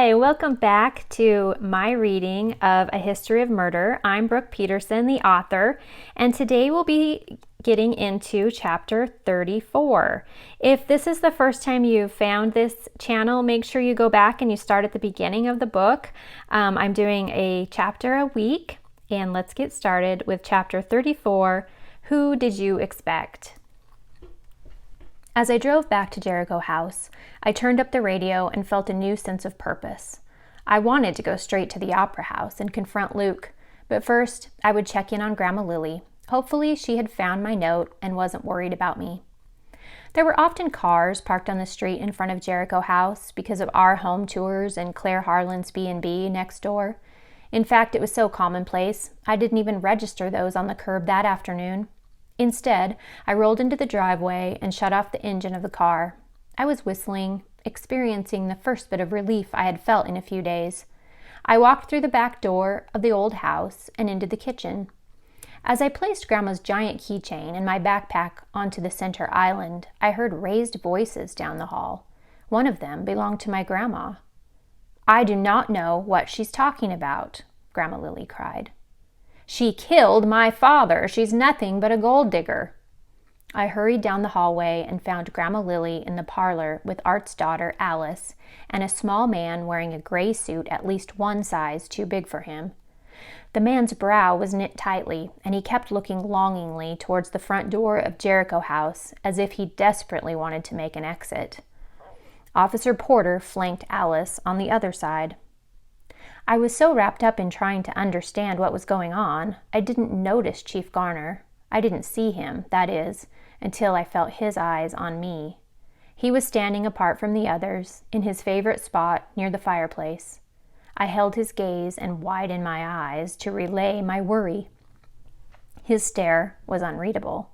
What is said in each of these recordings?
Hi, welcome back to my reading of A History of Murder. I'm Brooke Peterson, the author, and today we'll be getting into chapter 34. If this is the first time you've found this channel, make sure you go back and you start at the beginning of the book. I'm doing a chapter a week, and let's get started with chapter 34, Who Did You Expect? As I drove back to Jericho House, I turned up the radio and felt a new sense of purpose. I wanted to go straight to the Opera House and confront Luke, but first I would check in on Grandma Lily. Hopefully she had found my note and wasn't worried about me. There were often cars parked on the street in front of Jericho House because of our home tours and Claire Harlan's B&B next door. In fact, it was so commonplace, I didn't even register those on the curb that afternoon. Instead, I rolled into the driveway and shut off the engine of the car. I was whistling, experiencing the first bit of relief I had felt in a few days. I walked through the back door of the old house and into the kitchen. As I placed Grandma's giant keychain and my backpack onto the center island, I heard raised voices down the hall. One of them belonged to my grandma. "I do not know what she's talking about," Grandma Lily cried. "She killed my father. She's nothing but a gold digger." I hurried down the hallway and found Grandma Lily in the parlor with Art's daughter, Alice, and a small man wearing a gray suit at least one size too big for him. The man's brow was knit tightly, and he kept looking longingly towards the front door of Jericho House as if he desperately wanted to make an exit. Officer Porter flanked Alice on the other side. I was so wrapped up in trying to understand what was going on, I didn't notice Chief Garner. I didn't see him, that is, until I felt his eyes on me. He was standing apart from the others, in his favorite spot near the fireplace. I held his gaze and widened my eyes to relay my worry. His stare was unreadable.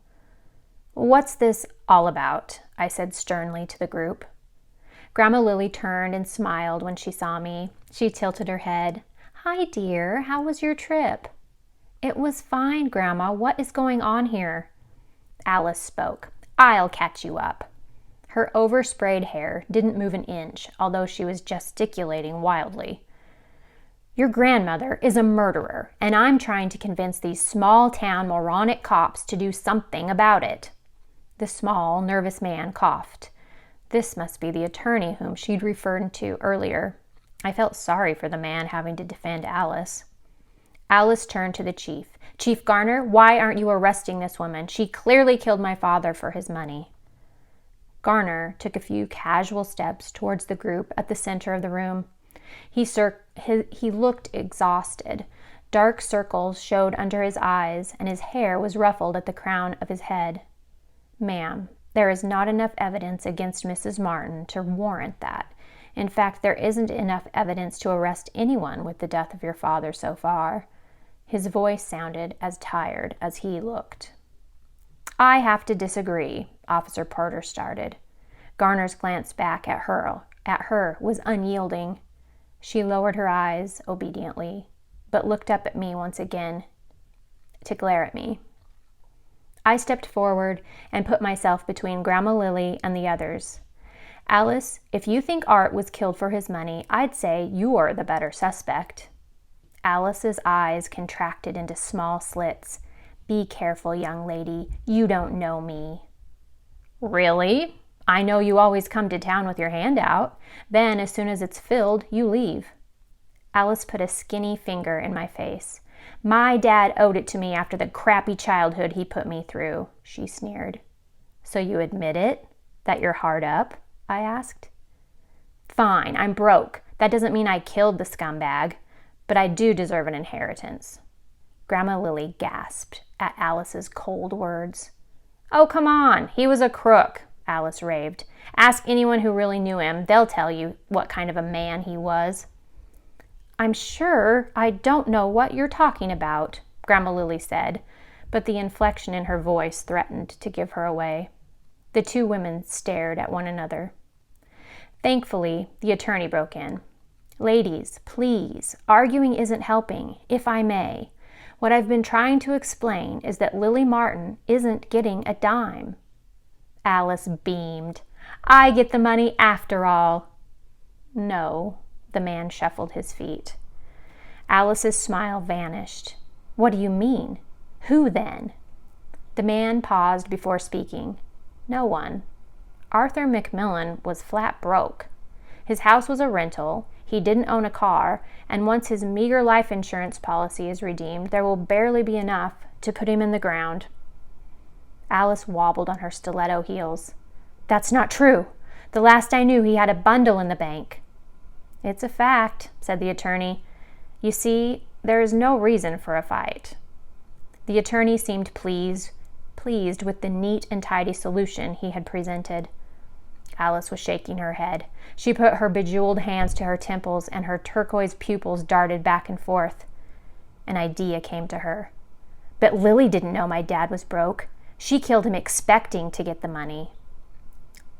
"What's this all about?" I said sternly to the group. Grandma Lily turned and smiled when she saw me. She tilted her head. "Hi, dear. How was your trip?" "It was fine, Grandma. What is going on here?" Alice spoke. "I'll catch you up." Her oversprayed hair didn't move an inch, although she was gesticulating wildly. "Your grandmother is a murderer, and I'm trying to convince these small-town moronic cops to do something about it." The small, nervous man coughed. This must be the attorney whom she'd referred to earlier. I felt sorry for the man having to defend Alice. Alice turned to the chief. "Chief Garner, why aren't you arresting this woman? She clearly killed my father for his money." Garner took a few casual steps towards the group at the center of the room. He looked exhausted. Dark circles showed under his eyes, and his hair was ruffled at the crown of his head. "Ma'am, there is not enough evidence against Mrs. Martin to warrant that. In fact, there isn't enough evidence to arrest anyone with the death of your father so far." His voice sounded as tired as he looked. "I have to disagree," Officer Porter started. Garner's glance back at her was unyielding. She lowered her eyes obediently, but looked up at me once again to glare at me. I stepped forward and put myself between Grandma Lily and the others. "Alice, if you think Art was killed for his money, I'd say you're the better suspect." Alice's eyes contracted into small slits. "Be careful, young lady. You don't know me." "Really? I know you always come to town with your hand out. Then, as soon as it's filled, you leave." Alice put a skinny finger in my face. "My dad owed it to me after the crappy childhood he put me through," she sneered. "So you admit it? That you're hard up?" I asked. "Fine, I'm broke. That doesn't mean I killed the scumbag, but I do deserve an inheritance." Grandma Lily gasped at Alice's cold words. "Oh, come on. He was a crook," Alice raved. "Ask anyone who really knew him. They'll tell you what kind of a man he was." "I'm sure I don't know what you're talking about," Grandma Lily said, but the inflection in her voice threatened to give her away. The two women stared at one another. Thankfully, the attorney broke in. "Ladies, please, arguing isn't helping, if I may. What I've been trying to explain is that Lily Martin isn't getting a dime." Alice beamed. "I get the money after all." "No," The man shuffled his feet. Alice's smile vanished. What do you mean? Who then? The man paused before speaking. No one. Arthur McMillan was flat broke. His house was a rental, he didn't own a car, and once his meager life insurance policy is redeemed, there will barely be enough to put him in the ground. Alice wobbled on her stiletto heels. That's not true. The last I knew, he had a bundle in the bank. It's a fact, said the attorney. You see, there is no reason for a fight. The attorney seemed pleased with the neat and tidy solution he had presented. Alice was shaking her head. She put her bejeweled hands to her temples, and her turquoise pupils darted back and forth. An idea came to her. But Lily didn't know my dad was broke. She killed him expecting to get the money.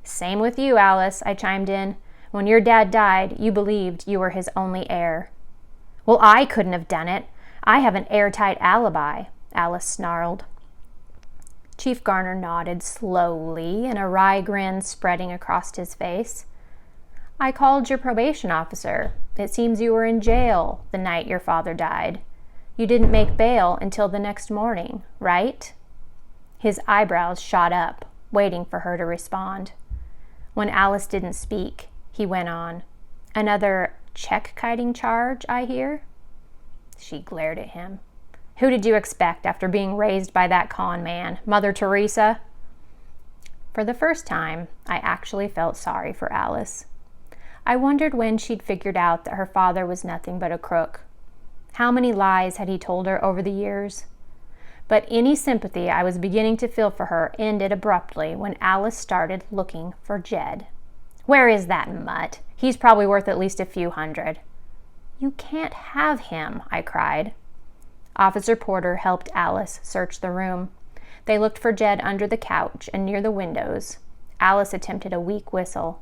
Same with you, Alice, I chimed in. When your dad died, you believed you were his only heir. Well, I couldn't have done it. I have an airtight alibi, Alice snarled. Chief Garner nodded slowly, and a wry grin spreading across his face. I called your probation officer. It seems you were in jail the night your father died. You didn't make bail until the next morning, right? His eyebrows shot up, waiting for her to respond. When Alice didn't speak, he went on. Another check-kiting charge, I hear? She glared at him. Who did you expect after being raised by that con man, Mother Teresa? For the first time, I actually felt sorry for Alice. I wondered when she'd figured out that her father was nothing but a crook. How many lies had he told her over the years? But any sympathy I was beginning to feel for her ended abruptly when Alice started looking for Jed. Where is that mutt? He's probably worth at least a few hundred. You can't have him, I cried. Officer Porter helped Alice search the room. They looked for Jed under the couch and near the windows. Alice attempted a weak whistle.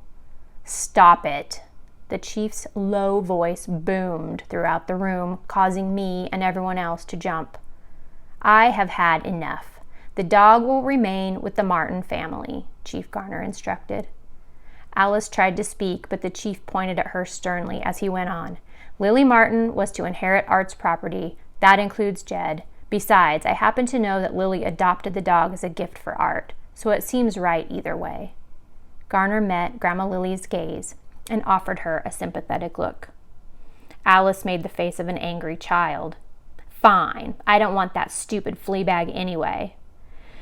Stop it. The chief's low voice boomed throughout the room, causing me and everyone else to jump. I have had enough. The dog will remain with the Martin family, Chief Garner instructed. Alice tried to speak, but the chief pointed at her sternly as he went on. Lily Martin was to inherit Art's property. That includes Jed. Besides, I happen to know that Lily adopted the dog as a gift for Art, so it seems right either way. Garner met Grandma Lily's gaze and offered her a sympathetic look. Alice made the face of an angry child. Fine, I don't want that stupid flea bag anyway.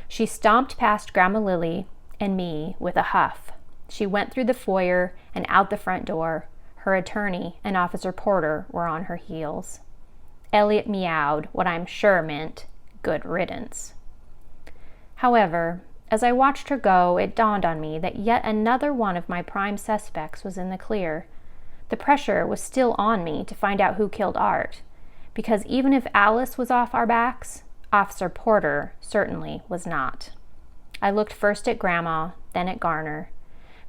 She stomped past Grandma Lily and me with a huff. She went through the foyer and out the front door. Her attorney and Officer Porter were on her heels. Elliot meowed, what I'm sure meant, good riddance. However, as I watched her go, it dawned on me that yet another one of my prime suspects was in the clear. The pressure was still on me to find out who killed Art, because even if Alice was off our backs, Officer Porter certainly was not. I looked first at Grandma, then at Garner.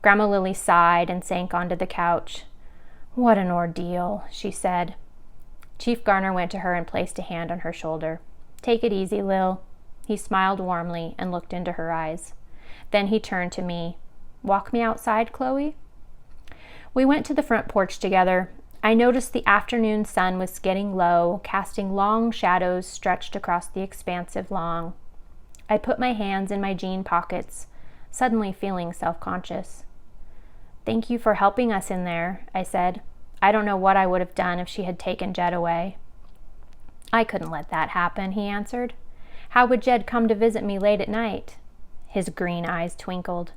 Grandma Lily sighed and sank onto the couch. What an ordeal, she said. Chief Garner went to her and placed a hand on her shoulder. Take it easy, Lil. He smiled warmly and looked into her eyes. Then he turned to me. Walk me outside, Chloe? We went to the front porch together. I noticed the afternoon sun was getting low, casting long shadows stretched across the expansive lawn. I put my hands in my jean pockets, suddenly feeling self-conscious. Thank you for helping us in there, I said. I don't know what I would have done if she had taken Jed away. I couldn't let that happen, he answered. How would Jed come to visit me late at night? His green eyes twinkled.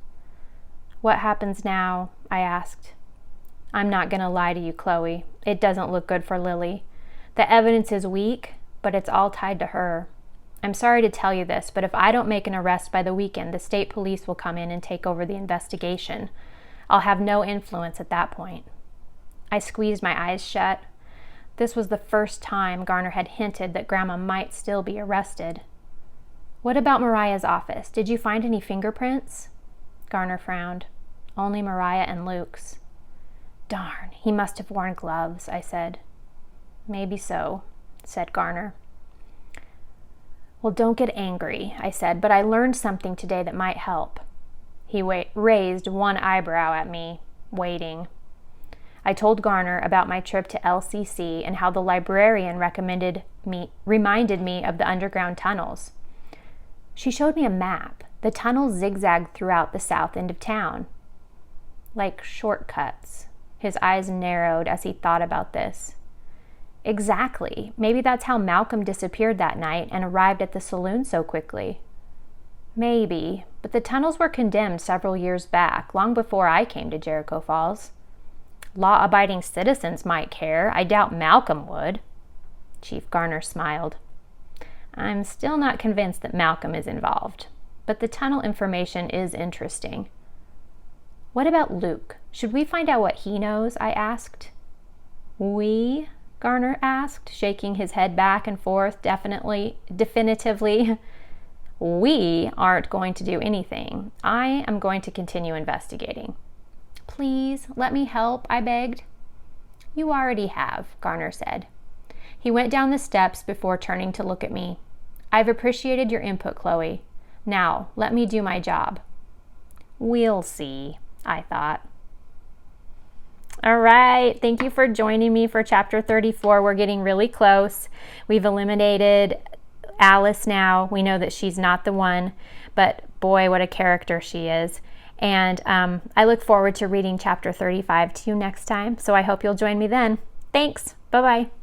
What happens now? I asked. I'm not going to lie to you, Chloe. It doesn't look good for Lily. The evidence is weak, but it's all tied to her. I'm sorry to tell you this, but if I don't make an arrest by the weekend, the state police will come in and take over the investigation. I'll have no influence at that point. I squeezed my eyes shut. This was the first time Garner had hinted that Grandma might still be arrested. What about Mariah's office? Did you find any fingerprints? Garner frowned. Only Mariah and Luke's. Darn, he must have worn gloves, I said. Maybe so, said Garner. Well, don't get angry, I said, but I learned something today that might help. He raised one eyebrow at me, waiting. I told Garner about my trip to LCC and how the librarian reminded me of the underground tunnels. She showed me a map. The tunnels zigzagged throughout the south end of town, like shortcuts. His eyes narrowed as he thought about this. Exactly. Maybe that's how Malcolm disappeared that night and arrived at the saloon so quickly. Maybe, but the tunnels were condemned several years back, long before I came to Jericho Falls. Law-abiding citizens might care. I doubt Malcolm would. Chief Garner smiled. I'm still not convinced that Malcolm is involved, but the tunnel information is interesting. What about Luke? Should we find out what he knows? I asked. We? Garner asked, shaking his head back and forth definitively. We aren't going to do anything. I am going to continue investigating. Please, let me help, I begged. You already have, Garner said. He went down the steps before turning to look at me. I've appreciated your input, Chloe. Now, let me do my job. We'll see, I thought. All right, thank you for joining me for chapter 34. We're getting really close. We've eliminated Alice now. We know that she's not the one, but boy, what a character she is. And I look forward to reading chapter 35 to you next time, so I hope you'll join me then. Thanks. Bye-bye.